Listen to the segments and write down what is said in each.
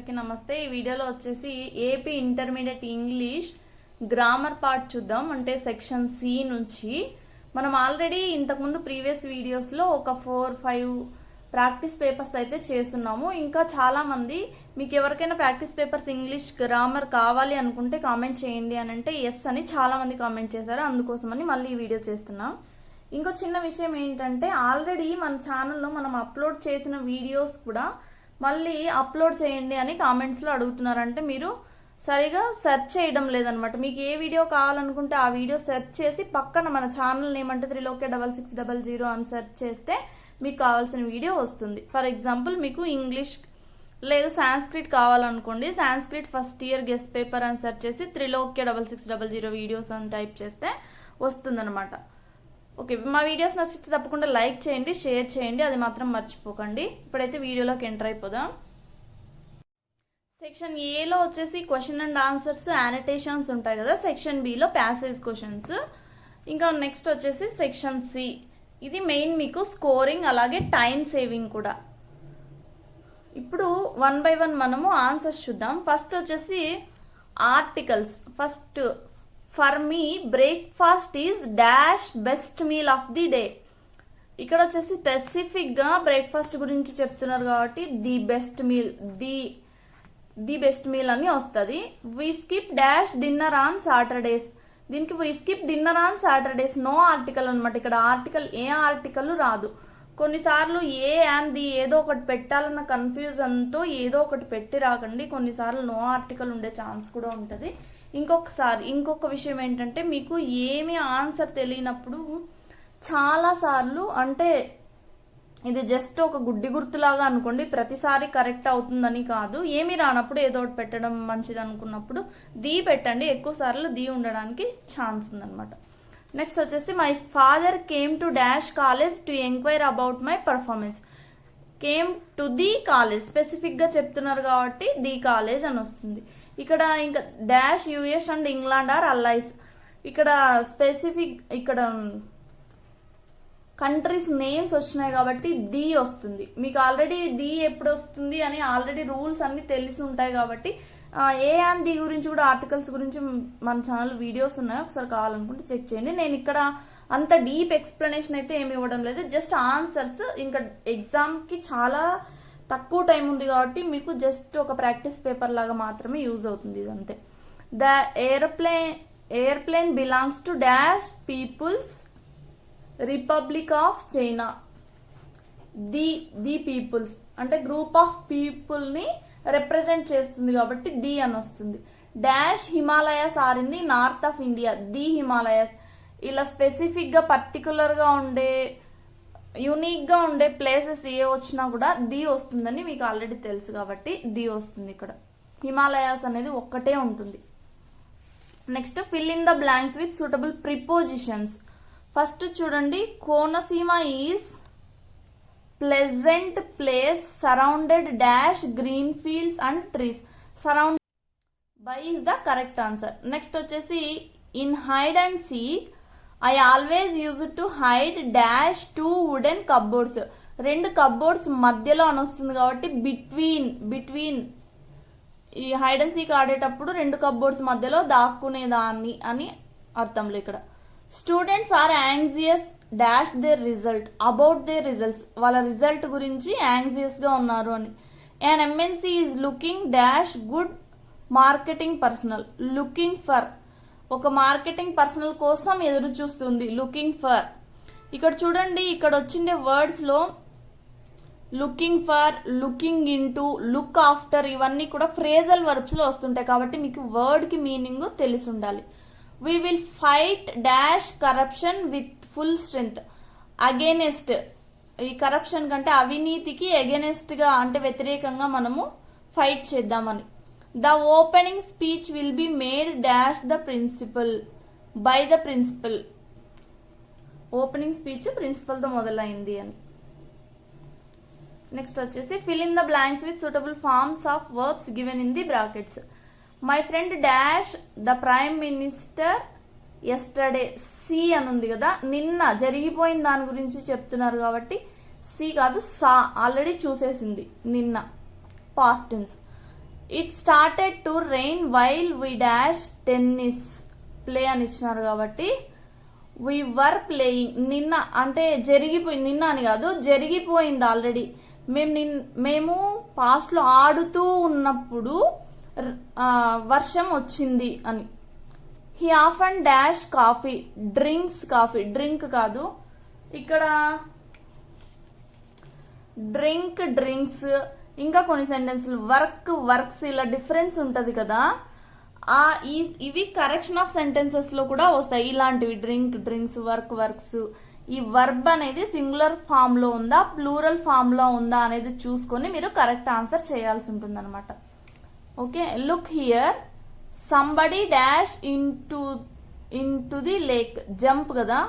అందరికీ నమస్తే. ఈ వీడియోలో వచ్చేసి AP intermediate English grammar part చూద్దాం. అంటే సెక్షన్ సి నుంచి మనం ఆల్రెడీ ఇంతకుముందు ప్రీవియస్ వీడియోస్ లో ఒక 4-5 ప్రాక్టీస్ పేపర్స్ అయితే చేస్తున్నాము. ఇంకా చాలా మంది మీకు ఎవరికైనా ప్రాక్టీస్ పేపర్స్ ఇంగ్లీష్ గ్రామర్ కావాలి అనుకుంటే కామెంట్ చేయండి అని అంటే ఎస్ అని చాలా మంది కామెంట్ చేశారు. అందుకోసమని మళ్ళీ ఈ వీడియో చేస్తున్నాం. ఇంకో చిన్న విషయం ఏంటంటే ఆల్రెడీ మన ఛానల్లో మనం అప్లోడ్ చేసిన వీడియోస్ కూడా మళ్ళీ అప్లోడ్ చేయండి అని కామెంట్స్లో అడుగుతున్నారంటే మీరు సరిగా సెర్చ్ చేయడం లేదనమాట. మీకు ఏ వీడియో కావాలనుకుంటే ఆ వీడియో సెర్చ్ చేసి పక్కన మన ఛానల్ ఏమంటే 3loke6600 అని సెర్చ్ చేస్తే మీకు కావాల్సిన వీడియో వస్తుంది. ఫర్ ఎగ్జాంపుల్ మీకు ఇంగ్లీష్ లేదు సాంస్క్రిట్ కావాలనుకోండి, Sanskrit first year guest paper అని సెర్చ్ చేసి 3loke6600 వీడియోస్ అని టైప్ చేస్తే వస్తుందన్నమాట. ఓకే, మా వీడియోస్ నచ్చితే తప్పకుండా లైక్ చేయండి, షేర్ చేయండి, అది మాత్రం మర్చిపోకండి. ఇప్పుడైతే వీడియోలోకి ఎంటర్ అయిపోదాం. సెక్షన్ ఏలో వచ్చేసి క్వశ్చన్ అండ్ ఆన్సర్స్, యానిటేషన్స్ ఉంటాయి కదా. Section below passage questions. ఇంకా నెక్స్ట్ వచ్చేసి సెక్షన్ సి, ఇది మెయిన్ మీకు స్కోరింగ్ అలాగే టైం సేవింగ్ కూడా. ఇప్పుడు 1 by 1 మనము ఆన్సర్స్ చూద్దాం. ఫస్ట్ వచ్చేసి articles. First, for me breakfast is dash best meal of the day. ఇక్కడ వచ్చేసి స్పెసిఫిక్ గా బ్రేక్ఫాస్ట్ గురించి చెప్తున్నారు కాబట్టి the best meal, the best meal అని వస్తుంది. We skip dash dinner on Saturdays. దీనికి we skip dinner on Saturdays, no article అనమాట. ఇక్కడ ఆర్టికల్ ఏ ఆర్టికల్ రాదు. కొన్నిసార్లు ఏ అండ్ ది ఏదో ఒకటి పెట్టాలన్న కన్ఫ్యూజన్తో ఏదో ఒకటి పెట్టి రాకండి. కొన్నిసార్లు నో ఆర్టికల్ ఉండే ఛాన్స్ కూడా ఉంటుంది. ఇంకొక విషయం ఏంటంటే మీకు ఏమి ఆన్సర్ తెలియనప్పుడు చాలా సార్లు, అంటే ఇది జస్ట్ ఒక గుడ్డి గుర్తులాగా అనుకోండి, ప్రతిసారి కరెక్ట్ అవుతుందని కాదు. ఏమి రానప్పుడు ఏదో ఒకటి పెట్టడం మంచిది అనుకున్నప్పుడు ది పెట్టండి. ఎక్కువ సార్లు ది ఉండడానికి ఛాన్స్ ఉందన్నమాట. నెక్స్ట్ వచ్చేసి my father came to dash college to enquire about my performance. Came to the college, specific గా చెప్తున్నారు కాబట్టి ది కాలేజ్ అని వస్తుంది. ఇక్కడ ఇంకా dash US and England are allies. ఇక్కడ స్పెసిఫిక్, ఇక్కడ కంట్రీస్ నేమ్స్ వచ్చినాయి కాబట్టి ది వస్తుంది. మీకు ఆల్రెడీ ది ఎప్పుడు వస్తుంది అని ఆల్రెడీ రూల్స్ అన్ని తెలిసి ఉంటాయి కాబట్టి ఏ అండ్ ది గురించి కూడా ఆర్టికల్స్ గురించి మన ఛానల్ వీడియోస్ ఉన్నాయి, ఒకసారి కావాలనుకుంటే చెక్ చేయండి. నేను ఇక్కడ అంత డీప్ ఎక్స్ప్లెనేషన్ అయితే ఏమి ఇవ్వడం లేదు, జస్ట్ ఆన్సర్స్. ఇంకా ఎగ్జామ్ కి చాలా తక్కువ టైం ఉంది కాబట్టి మీకు జస్ట్ ఒక ప్రాక్టీస్ పేపర్ లాగా మాత్రమే యూజ్ అవుతుంది ఇదంతే. The airplane belongs to dash people's republic of China. The people's అంటే గ్రూప్ ఆఫ్ పీపుల్ ని రిప్రజెంట్ చేస్తుంది కాబట్టి ది అని వస్తుంది. Dash Himalayas are in the north of India, the Himalayas. ఇలా స్పెసిఫిక్ గా పర్టికులర్ గా ఉండే యూనిక్ గా ఉండే ప్లేసెస్ ఏ వచ్చినా కూడా ది వస్తుందని మీకు ఆల్రెడీ తెలుసు కాబట్టి ది వస్తుంది. ఇక్కడ హిమాలయాస్ అనేది ఒక్కటే ఉంటుంది. Next fill in the blanks with suitable prepositions. First చూడండి, Konaseema is pleasant place surrounded dash green fields and trees. Surround by is the correct answer. Next వచ్చేసి in hide and seek I always use to hide dash 2 wooden cupboards. 2 cupboards మధ్యలో అని వస్తుంది కాబట్టి between ఈ hide and seek ఆడేటప్పుడు 2 cupboards మధ్యలో దాక్కునేదాన్ని అని అర్థంలో. ఇక్కడ students are anxious dash their result, about their results, వాళ్ళ రిజల్ట్ గురించి యాంగ్జియస్ గా ఉన్నారు అని. And MNC is looking dash good marketing personnel. Looking for, ఒక మార్కెటింగ్ పర్సనల్ కోసం ఎదురు చూస్తుంది, లుకింగ్ ఫర్. ఇక్కడ చూడండి, ఇక్కడ వచ్చిండే వర్డ్స్ లో looking for, looking into, look after ఇవన్నీ కూడా ఫ్రేజల్ వర్బ్స్ లో వస్తుంటాయి కాబట్టి మీకు వర్డ్ కి మీనింగ్ తెలిసి ఉండాలి. We will fight dash corruption with full strength. Against, ఈ కరప్షన్ కంటే అవినీతికి అగేనెస్ట్ గా అంటే వ్యతిరేకంగా మనము ఫైట్ చేద్దామని. The opening speech will be made dash the principal, by the principal. Opening speech principal తో మొదలైంది అని. నెక్స్ట్ వచ్చేసి fill in the blanks with suitable forms of verbs given in the brackets. My friend dash the prime minister yesterday. C అని ఉంది కదా, నిన్న జరిగిపోయిన దాని గురించి చెప్తున్నారు కాబట్టి సి కాదు సా, ఆల్రెడీ చూసేసింది నిన్న, past tense. It started to rain while we dash tennis play అని ఇచ్చినారు కాబట్టి వి వర్ ప్లేయింగ్. నిన్న అంటే జరిగిపోయింది, నిన్న అని కాదు, జరిగిపోయింది ఆల్రెడీ. మేము పాస్ట్ లో ఆడుతూ ఉన్నప్పుడు వర్షం వచ్చింది అని. He often dash coffee, drinks coffee, drink కాదు ఇక్కడ, డ్రింక్ డ్రింక్స్. ఇంకా కొన్ని సెంటెన్స్లు వర్క్ వర్క్స్ ఇలా డిఫరెన్స్ ఉంటది కదా, ఇవి కరెక్షన్ ఆఫ్ సెంటెన్సెస్ లో కూడా వస్తాయి ఇలాంటివి. Drink drinks, work works. ఈ వర్బ్ అనేది సింగులర్ ఫామ్ లో ఉందా ప్లూరల్ ఫామ్ లో ఉందా అనేది చూసుకొని మీరు కరెక్ట్ ఆన్సర్ చేయాల్సి ఉంటుంది అనమాట. Okay, look here somebody dash into the lake. Jump కదా,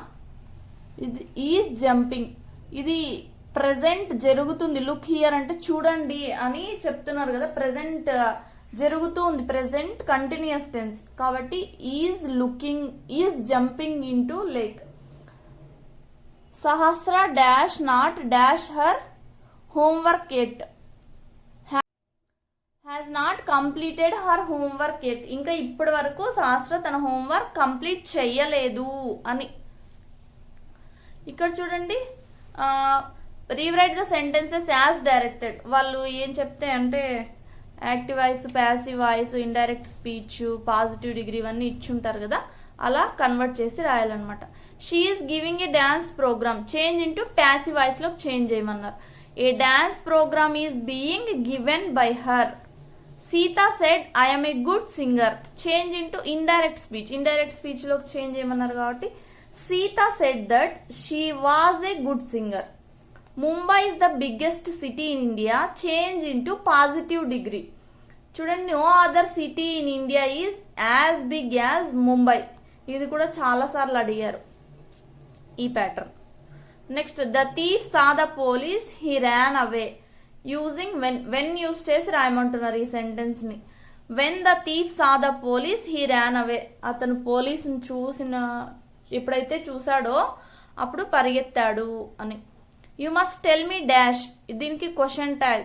ఇది ఈజ్ జంపింగ్, ఇది ప్రెజెంట్ జరుగుతుంది. లుక్ హియర్ అంటే చూడండి అని చెప్తున్నారు కదా, ప్రెజెంట్ జరుగుతూ ఉంది, ప్రెజెంట్ కంటిన్యూస్ టెన్స్ కాబట్టి is jumping into lake. Sahasra dash not dash her homework at, has not completed her homework at. ఇంకా ఇప్పటి వరకు సహస్ర తన హోంవర్క్ కంప్లీట్ చెయ్యలేదు అని. ఇక్కడ చూడండి, rewrite the sentences as directed. వాళ్ళు ఏం చెప్తే అంటే active voice, passive voice, indirect speech, positive degree ఇవన్నీ ఇచ్చుంటారు కదా, అలా కన్వర్ట్ చేసి రాయాలన్నమాట. She is giving a dance programme, change into passive voice లో చేంజ్ చేయమన్నారు. A dance programme is being given by her. Sita said I'm a good singer, change into indirect speech, indirect speech లో change చేయమన్నారు కాబట్టి Sita said that she was a good singer. Mumbai is the biggest city in India, change into positive degree. చూడండి, no other city in India is as big as Mumbai. ఇది కూడా చాలా సార్లు అడిగారు ఈ pattern. Next, the thief saw the police, he ran away. Using when use చేసి రాయమంటున్నారు ఈ సెంటెన్స్ ని. When the thief saw the police, he ran away. అతను పోలీసుని ఎప్పుడైతే చూసాడో అప్పుడు పరిగెత్తాడు అని. You must tell me dash, దీనికి క్వశ్చన్ ట్యాగ్.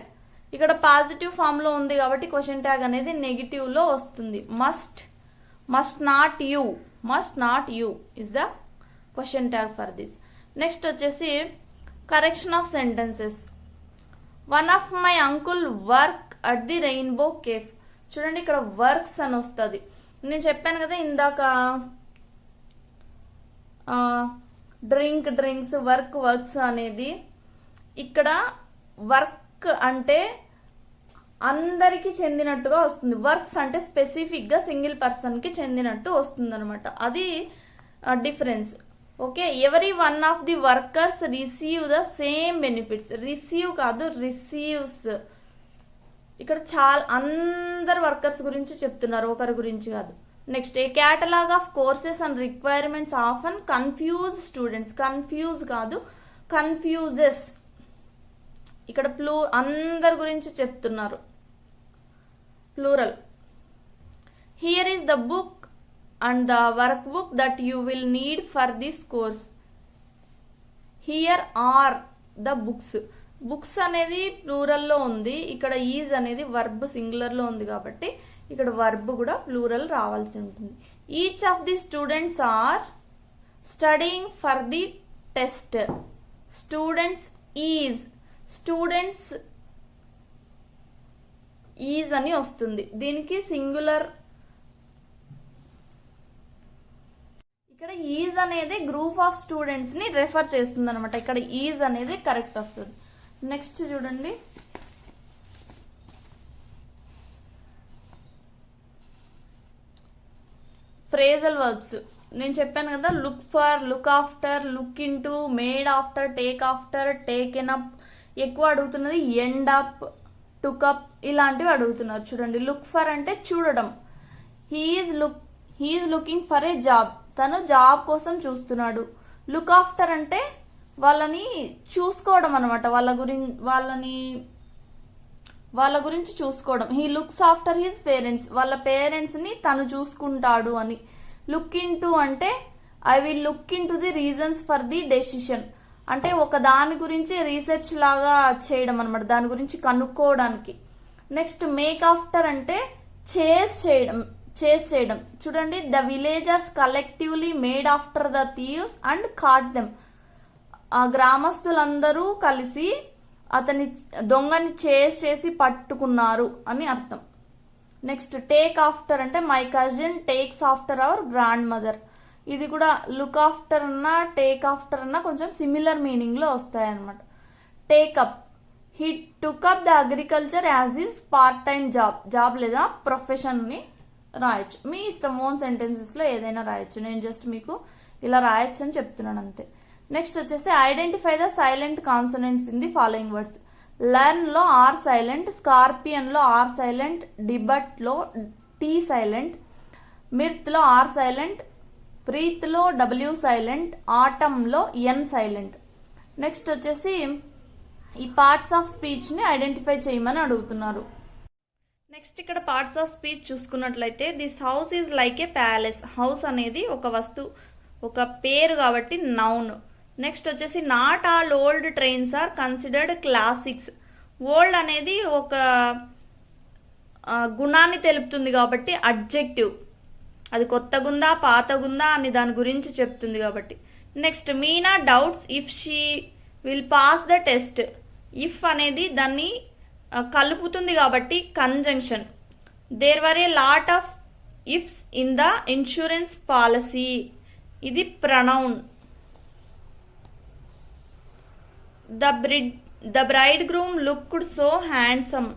ఇక్కడ పాజిటివ్ ఫామ్ లో ఉంది కాబట్టి క్వశ్చన్ ట్యాగ్ అనేది నెగిటివ్ లో వస్తుంది. Must not you is the question tag for this. Next వచ్చేసి correction of sentences. One of my uncle work at the rainbow cafe. చూడండి, ఇక్కడ వర్క్స్ అని వస్తుంది. నేను చెప్పాను కదా ఇందాక, డ్రింక్స్, వర్క్స్ అనేది. ఇక్కడ వర్క్ అంటే అందరికి చెందినట్టుగా వస్తుంది, వర్క్స్ అంటే స్పెసిఫిక్ గా సింగిల్ పర్సన్ కి చెందినట్టు వస్తుంది అనమాట. అది difference. Okay, every one of the workers receive the same benefits. Receive కాదు, రిసీవ్స్. ఇక్కడ చాలా అందరు వర్కర్స్ గురించి చెప్తున్నారు, ఒకరి గురించి కాదు. Next, a catalogue of courses and requirements often confuse students. Confuse కాదు, కన్ఫ్యూజెస్. ఇక్కడ అందరి గురించి చెప్తున్నారు, plural. Here is the book and the workbook that you will need for this course. Here are the books. Books అనేది plural లో ఉంది, ఇక్కడ is అనేది వర్బ్ సింగులర్ లో ఉంది కాబట్టి ఇక్కడ వర్బ్ కూడా ప్లూరల్ రావాల్సి ఉంటుంది. Each of the students are studying for the test. Students is అని వస్తుంది, దీనికి సింగులర్. ఇక్కడ ఈజ్ అనేది గ్రూప్ ఆఫ్ స్టూడెంట్స్ ని రెఫర్ చేస్తుంది అనమాట. ఇక్కడ ఈజ్ అనేది కరెక్ట్ వస్తుంది. నెక్స్ట్ చూడండి, ఫ్రేజల్ వర్బ్స్. నేను చెప్పాను కదా, look for, look after, look into, made after, take after, taken up. ఎక్కువ అడుగుతున్నది ఎండ్ అప్, టుక్ అప్ ఇలాంటివి అడుగుతున్నారు. చూడండి, లుక్ ఫర్ అంటే చూడడం. He's looking for a job, తను జాబ్ కోసం చూస్తున్నాడు. లుక్ ఆఫ్టర్ అంటే వాళ్ళని చూసుకోవడం అనమాట, వాళ్ళ గురించి చూసుకోవడం. He looks after his parents, వాళ్ళ పేరెంట్స్ ని తను చూసుకుంటాడు అని. లుక్ ఇంటూ అంటే I will look into the reasons for the decision, అంటే ఒక దాని గురించి రీసెర్చ్ లాగా చేయడం అనమాట, దాని గురించి కనుక్కోవడానికి. నెక్స్ట్ మేక్ ఆఫ్టర్ అంటే చేజ్ చేయడం చూడండి. The villagers collectively made after the thieves and caught them. ఆ గ్రామస్తులందరూ కలిసి అతని దొంగని చేసి పట్టుకున్నారు అని అర్థం. నెక్స్ట్ టేక్ ఆఫ్టర్ అంటే my cousin takes after our grandmother. ఇది కూడా లుక్ ఆఫ్టర్ అన్నా టేక్ ఆఫ్టర్ అన్నా కొంచెం సిమిలర్ మీనింగ్ లో వస్తాయి అన్నమాట. Take up, he took up the agriculture as his part time job లేదా ప్రొఫెషన్ ని రాయొచ్చు. మీ ఇష్టం, ఓన్ సెంటెన్సెస్ లో ఏదైనా రాయొచ్చు. నేను జస్ట్ మీకు ఇలా రాయొచ్చు అని చెప్తున్నాను అంతే. నెక్స్ట్ వచ్చేసి identify the silent consonants in the following words. Learn లో ఆర్ సైలెంట్, స్కార్పియన్ లో ఆర్ సైలెంట్, డిబట్ లో టీ సైలెంట్, మిర్త్ లో ఆర్ సైలెంట్, ప్రీత్ లో డబ్ల్యూ సైలెంట్, ఆటమ్ లో ఎన్ సైలెంట్. నెక్స్ట్ వచ్చేసి ఈ పార్ట్స్ ఆఫ్ స్పీచ్ ని ఐడెంటిఫై చేయమని అడుగుతున్నారు. నెక్స్ట్ ఇక్కడ పార్ట్స్ ఆఫ్ స్పీచ్ చూసుకున్నట్లయితే this house is like a palace. House అనేది ఒక వస్తువు, ఒక పేరు కాబట్టి నౌన్. నెక్స్ట్ వచ్చేసి not all old trains are considered classics. Old అనేది ఒక గుణాన్ని తెలుపుతుంది కాబట్టి అడ్జెక్టివ్. అది కొత్తగుందా పాతగుందా అని దాని గురించి చెప్తుంది కాబట్టి. Next Meena doubts if she will pass the test. If అనేది దాన్ని కలుపుతుంది కాబట్టి conjunction. There were a lot of ifs in the insurance policy. ఇది pronoun. The bride groom looked so handsome.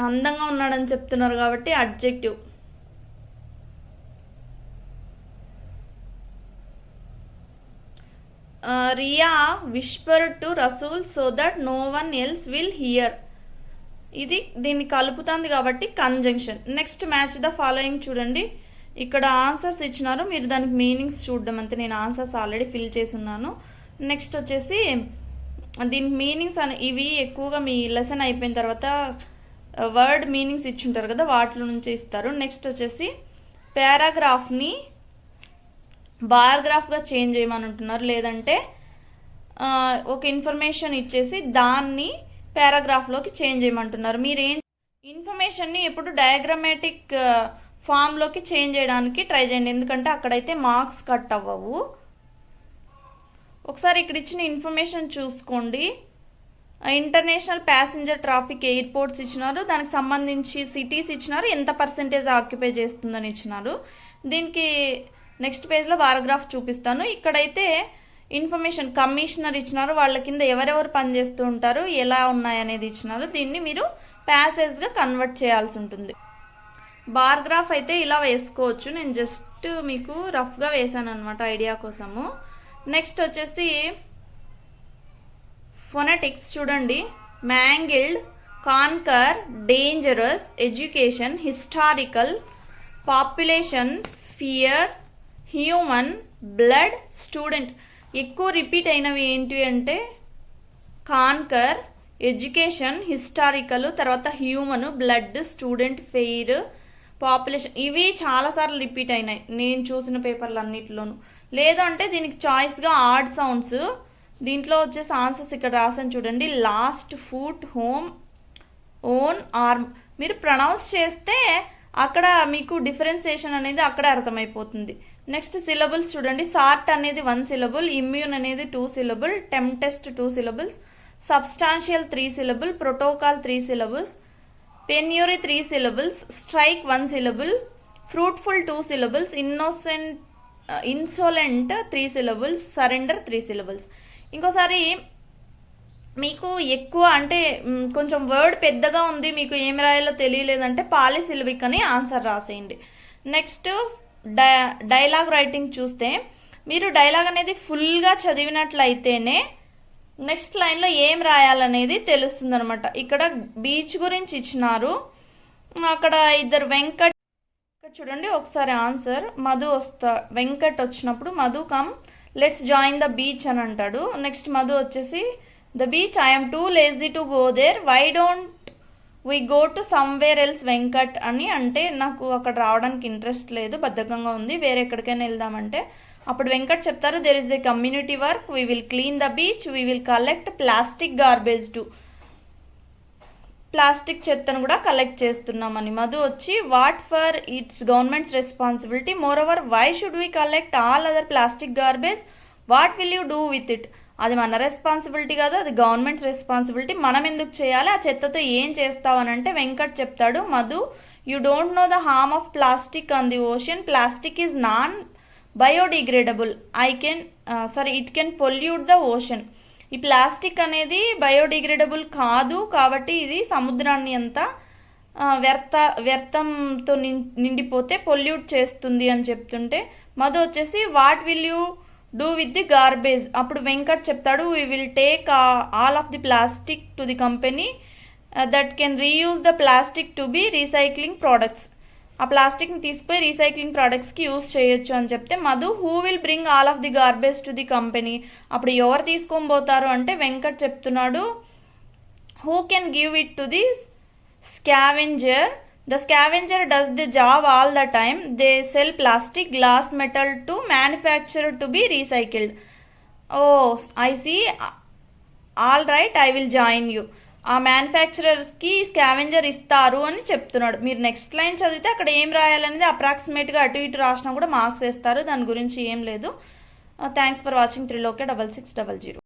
అందంగా ఉన్నాడని చెప్తున్నారు కాబట్టి adjective. Riya whisper to Rasool so that no one else will hear. ఇది దీన్ని కలుపుతుంది కాబట్టి conjunction. Next match the following చూడండి. ఇక్కడ ఆన్సర్స్ ఇచ్చినారు, మీరు దానికి మీనింగ్స్ చూడడం అంతే. నేను ఆన్సర్స్ ఆల్రెడీ ఫిల్ చేసి ఉన్నాను. నెక్స్ట్ వచ్చేసి దీనికి మీనింగ్స్ ఇవి ఎక్కువగా మీ లెసన్ అయిపోయిన తర్వాత వర్డ్ మీనింగ్స్ ఇచ్చుంటారు కదా, వాటిలో నుంచి ఇస్తారు. నెక్స్ట్ వచ్చేసి పారాగ్రాఫ్ని బార్గ్రాఫ్గా చేంజ్ చేయమని అంటున్నారు. లేదంటే ఒక ఇన్ఫర్మేషన్ ఇచ్చేసి దాన్ని పారాగ్రాఫ్లోకి చేంజ్ చేయమంటున్నారు. మీరేం ఇన్ఫర్మేషన్ని ఎప్పుడు డయాగ్రామాటిక్ ఫామ్లోకి చేంజ్ చేయడానికి ట్రై చేయండి, ఎందుకంటే అక్కడైతే మార్క్స్ కట్ అవ్వవు. ఒకసారి ఇక్కడ ఇచ్చిన ఇన్ఫర్మేషన్ చూసుకోండి. ఇంటర్నేషనల్ ప్యాసింజర్ ట్రాఫిక్ ఎయిర్పోర్ట్స్ ఇచ్చినారు, దానికి సంబంధించి సిటీస్ ఇచ్చినారు, ఎంత పర్సెంటేజ్ ఆక్యుపై చేస్తుందని ఇచ్చినారు. దీనికి నెక్స్ట్ పేజ్లో పారాగ్రాఫ్ చూపిస్తాను. ఇక్కడైతే ఇన్ఫర్మేషన్ కమిషనర్ ఇచ్చినారు, వాళ్ళ కింద ఎవరెవరు పనిచేస్తూ ఉంటారు, ఎలా ఉన్నాయనేది ఇచ్చినారు. దీన్ని మీరు ప్యాసేజ్గా కన్వర్ట్ చేయాల్సి ఉంటుంది. బార్గ్రాఫ్ అయితే ఇలా వేసుకోవచ్చు, నేను జస్ట్ మీకు రఫ్గా వేసాను అనమాట ఐడియా కోసము. నెక్స్ట్ వచ్చేసి ఫొనెటిక్స్ చూడండి. Mangled, conquer, dangerous, education, historical, population, fear, human, blood, student. ఎక్కువ రిపీట్ అయినవి ఏంటి అంటే కాన్కర్, ఎడ్యుకేషన్, హిస్టారికల్, తర్వాత human, blood, student, fair, population. ఇవి చాలాసార్లు రిపీట్ అయినాయి నేను చూసిన పేపర్లు అన్నిటిలోనూ. లేదు అంటే దీనికి చాయిస్గా ఆడ్ సౌండ్స్. దీంట్లో వచ్చేసి ఆన్సర్స్ ఇక్కడ రాసాను చూడండి. Last, foot, home, own, arm. మీరు ప్రొనౌన్స్ చేస్తే అక్కడ మీకు డిఫరెన్సియేషన్ అనేది అక్కడే అర్థమైపోతుంది. నెక్స్ట్ సిలబుల్స్ చూడండి. సార్ట్ అనేది 1 syllable, ఇమ్యూన్ అనేది 2 syllable, టెంటెస్ట్ 2 syllables, substantial 3 syllable, protocol 3 syllables, పెన్యూరీ 3 syllables, strike 1 syllable, fruitful 2 syllables, ఇన్సోలెంట్ 3 syllables, surrender 3 syllables. ఇంకోసారి మీకు ఎక్కువ అంటే కొంచెం వర్డ్ పెద్దగా ఉంది, మీకు ఏమి రాయాలో తెలియలేదంటే పాలిసిలబిక్ అని ఆన్సర్ రాసేయండి. నెక్స్ట్ డైలాగ్ రైటింగ్ చూస్తే మీరు డైలాగ్ అనేది ఫుల్గా చదివినట్లయితేనే నెక్స్ట్ లైన్లో ఏం రాయాలనేది తెలుస్తుంది అనమాట. ఇక్కడ బీచ్ గురించి ఇచ్చినారు, అక్కడ ఇద్దరు వెంకట్. ఇక్కడ చూడండి ఒకసారి ఆన్సర్. మధు వెంకట్ వచ్చినప్పుడు Madhu come let's join the beach అని అంటాడు. నెక్స్ట్ మధు వచ్చేసి the beach, I'm too lazy to go there, why don't we go to somewhere else Venkat అని అంటే నాకు అక్కడ రావడానికి ఇంట్రెస్ట్ లేదు, బద్ధకంగా ఉంది, వేరే ఎక్కడికైనా వెళ్దామంటే అప్పుడు వెంకట్ చెప్తారు there is a community work, we will clean the beach, we will collect plastic garbage too. Plastic చెత్తను కూడా కలెక్ట్ చేస్తున్నామని. మధు వచ్చి what for it's government's responsibility, moreover why should we collect all other plastic garbage, what will you do with it. అది మన responsibility కాదు, అది government responsibility, మనం ఎందుకు చేయాలి, ఆ చెత్తతో ఏం చేస్తావు అని అంటే వెంకట్ చెప్తాడు, Madhu you don't know the harm of plastic on the ocean, plastic is non biodegradable, it can pollute the ocean. ఈ ప్లాస్టిక్ అనేది బయోడిగ్రేడబుల్ కాదు, కాబట్టి ఇది సముద్రాన్ని అంతా వ్యర్థంతో నిండిపోతే పొల్యూట్ చేస్తుంది అని చెప్తుంటే, మధు వచ్చేసి what will you do with the garbage. అప్పుడు వెంకట్ చెప్తాడు, we will take all of the plastic to the company that can reuse the plastic to be recycling products. ఆ ప్లాస్టిక్ని తీసుకుపోయి రీసైక్లింగ్ ప్రోడక్ట్స్కి యూజ్ చేయొచ్చు అని చెప్తే, Madhu who will bring all of the garbage to the company. అప్పుడు ఎవరు తీసుకొని పోతారు అంటే వెంకట్ చెప్తున్నాడు, who can give it to the scavenger, the scavenger does the job all the time, they sell plastic, glass, metal to manufacture to be recycled. Oh I see, all right, I will join you. ఆ మ్యానుఫ్యాక్చరర్స్కి scavenger ఇస్తారు అని చెప్తున్నాడు. మీరు next line చదివితే అక్కడ ఏం రాయాలనేది అప్రాక్సిమేట్గా అటు ఇటు రాసినా కూడా మార్క్స్ వేస్తారు, దాని గురించి ఏం లేదు. Thanks for watching 3loke6600.